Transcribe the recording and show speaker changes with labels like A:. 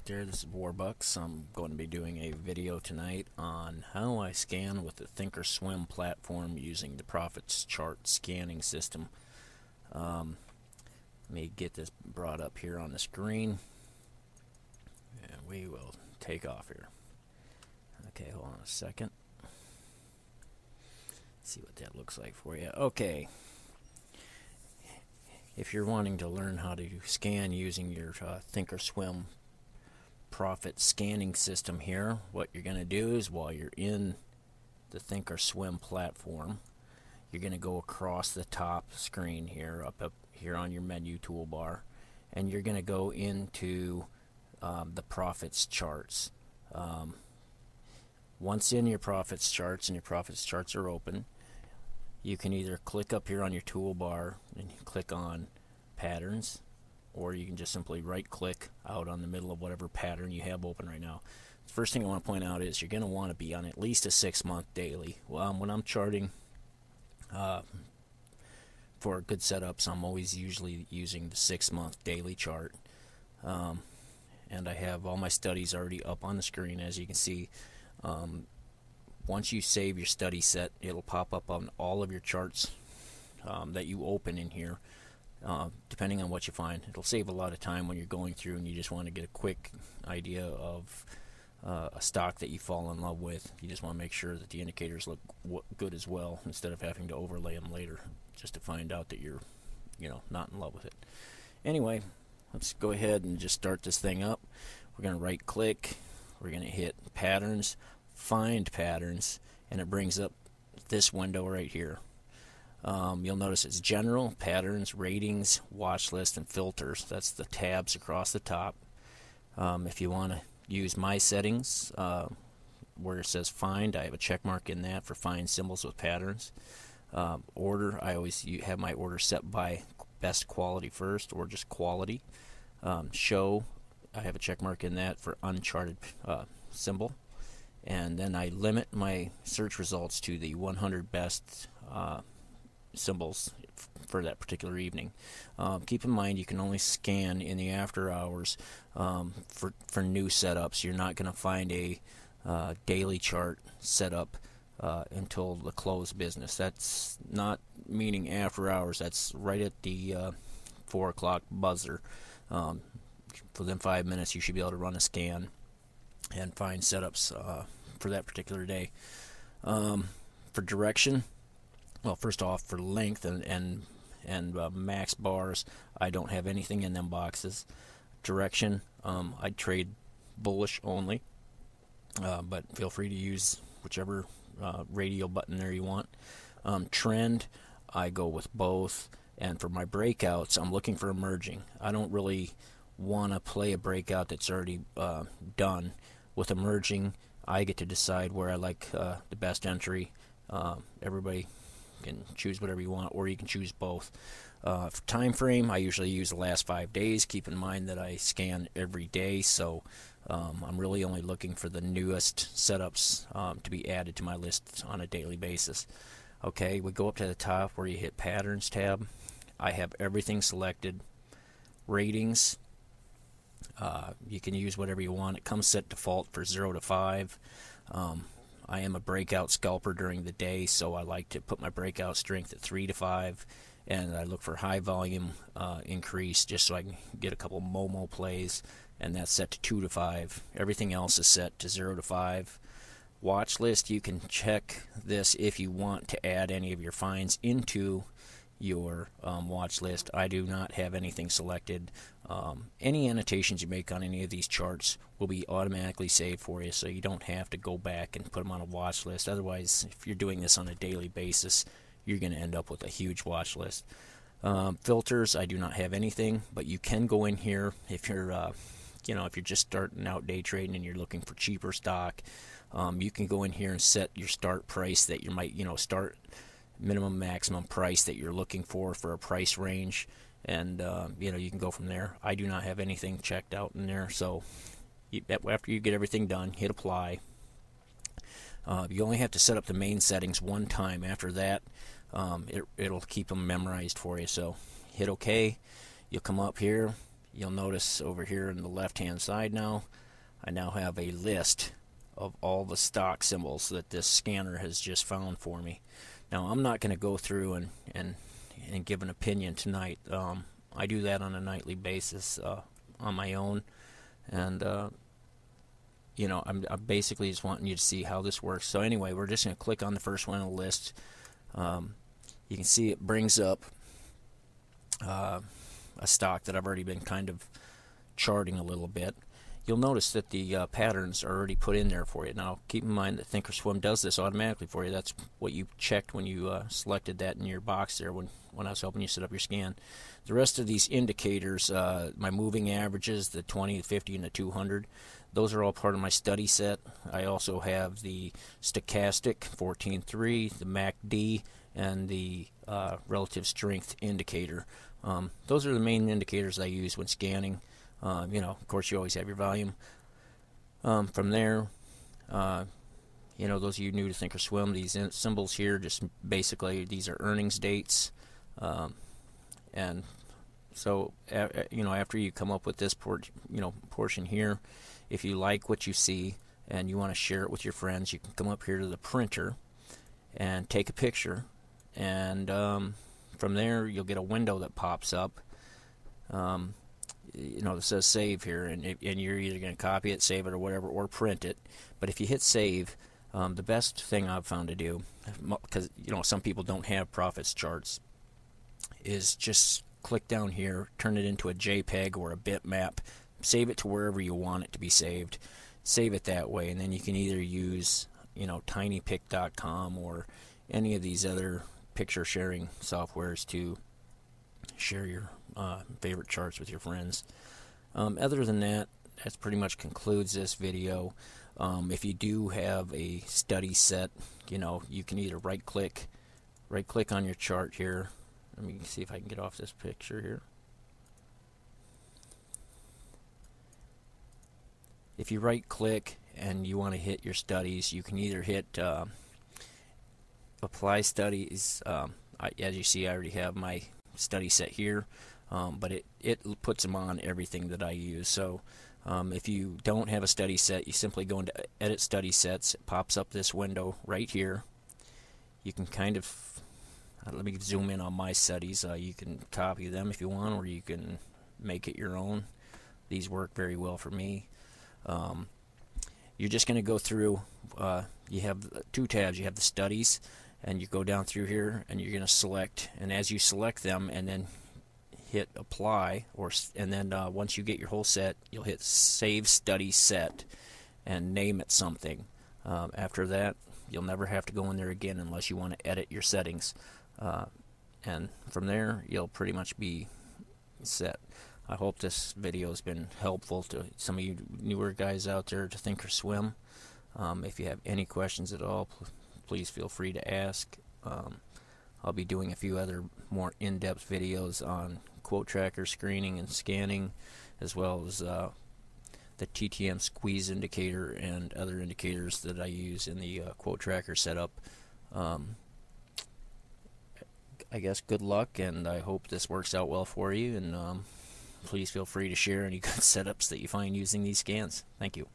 A: out there, this is Warbucks. I'm going to be doing a video tonight on how I scan with the Thinkorswim platform using the Profits Chart scanning system. Let me get this brought up here on the screen and we will take off here. Okay, hold on a second. See what that looks like for you. Okay. If you're wanting to learn how to scan using your Thinkorswim profit scanning system here, what you're going to do is while you're in the Thinkorswim platform, you're going to go across the top screen here, up here on your menu toolbar, and you're going to go into the profits charts. Once in your profits charts and your profits charts are open, you can either click up here on your toolbar and click on patterns, or you can just simply right click out on the middle of whatever pattern you have open right now. The first thing I want to point out is you're going to want to be on at least a 6-month daily. Well, when I'm charting for good setups, I'm always usually using the 6-month daily chart, and I have all my studies already up on the screen. As you can see, once you save your study set, it'll pop up on all of your charts that you open in here, depending on what you find. It'll save a lot of time when you're going through and you just want to get a quick idea of a stock that you fall in love with. You just want to make sure that the indicators look good as well, instead of having to overlay them later just to find out that you're not in love with it. Anyway, let's go ahead and just start this thing up. We're going to right click, we're going to hit patterns, find patterns, and it brings up this window right here. You'll notice it's general, patterns, ratings, watch list, and filters. That's the tabs across the top. If you want to use my settings, where it says find, I have a check mark in that for find symbols with patterns. Order, I always have my order set by best quality first, or just quality. Show, I have a check mark in that for uncharted symbol. And then I limit my search results to the 100 best symbols for that particular evening. Keep in mind you can only scan in the after hours for new setups. You're not going to find a daily chart setup until the close business. That's not meaning after hours. That's right at the 4 o'clock buzzer. Within 5 minutes you should be able to run a scan and find setups for that particular day. For direction, well, first off, for length and max bars, I don't have anything in them boxes. Direction, I trade bullish only, but feel free to use whichever radio button there you want. Trend, I go with both, and for my breakouts, I'm looking for emerging. I don't really want to play a breakout that's already done. With emerging, I get to decide where I like the best entry. Everybody can choose whatever you want, or you can choose both. For time frame, I usually use the last 5 days. Keep in mind that I scan every day, so I'm really only looking for the newest setups to be added to my list on a daily basis. Okay, we go up to the top where you hit Patterns tab. I have everything selected. Ratings, you can use whatever you want. It comes set default for 0 to 5. I am a breakout scalper during the day, so I like to put my breakout strength at 3 to 5, and I look for high volume increase just so I can get a couple Momo plays, and that's set to 2 to 5. Everything else is set to 0 to 5. Watch list, you can check this if you want to add any of your finds into your watch list. I do not have anything selected. Any annotations you make on any of these charts will be automatically saved for you, so you don't have to go back and put them on a watch list. Otherwise, if you're doing this on a daily basis, you're going to end up with a huge watch list. Filters, I do not have anything, but you can go in here if you're if you're just starting out day trading and you're looking for cheaper stock. You can go in here and set your start price that you might start minimum maximum price that you're looking for a price range, and you can go from there. I do not have anything checked out in there, so after you get everything done, hit apply. You only have to set up the main settings one time. After that, it'll keep them memorized for you. So hit OK. You'll come up here, you'll notice over here in the left hand side now, I now have a list of all the stock symbols that this scanner has just found for me. Now I'm not going to go through and give an opinion tonight. I do that on a nightly basis on my own, and you know, I'm basically just wanting you to see how this works. So anyway, we're just going to click on the first one on the list. You can see it brings up a stock that I've already been kind of charting a little bit. You'll notice that the patterns are already put in there for you. Now keep in mind that thinkorswim does this automatically for you. That's what you checked when you selected that in your box there when I was helping you set up your scan. The rest of these indicators, my moving averages, the 20, the 50, and the 200, those are all part of my study set. I also have the stochastic 14.3, the MACD, and the relative strength indicator. Those are the main indicators I use when scanning. You know, of course, you always have your volume. From there, you know, those of you new to thinkorswim, these symbols here, just basically these are earnings dates. And so, you know, after you come up with this portion here, if you like what you see and you want to share it with your friends, you can come up here to the printer and take a picture. And from there, you'll get a window that pops up. You know, that says save here, and you're either going to copy it, save it, or whatever, or print it. But if you hit save, the best thing I've found to do, because you know some people don't have profits charts, is just click down here, turn it into a JPEG or a bitmap, save it to wherever you want it to be saved, save it that way, and then you can either use, you know, tinypic.com or any of these other picture sharing softwares to share your favorite charts with your friends. Other than that, that pretty much concludes this video. If you do have a study set, you know, you can either right click on your chart here. Let me see if I can get off this picture here. If you right click and you want to hit your studies, you can either hit apply studies. As you see, I already have my study set here, but it puts them on everything that I use. So if you don't have a study set, you simply go into edit study sets. It pops up this window right here. You can kind of let me zoom in on my studies. You can copy them if you want, or you can make it your own. These work very well for me. You're just going to go through, you have two tabs. You have the studies, and you go down through here, and you're going to select, and as you select them and then hit apply, and then once you get your whole set, you'll hit save study set and name it something. After that, you'll never have to go in there again unless you want to edit your settings, and from there you'll pretty much be set. I hope this video has been helpful to some of you newer guys out there to thinkorswim. If you have any questions at all, please feel free to ask. I'll be doing a few other more in-depth videos on quote tracker screening and scanning, as well as the TTM squeeze indicator and other indicators that I use in the quote tracker setup. I guess good luck, and I hope this works out well for you, and please feel free to share any good setups that you find using these scans. Thank you.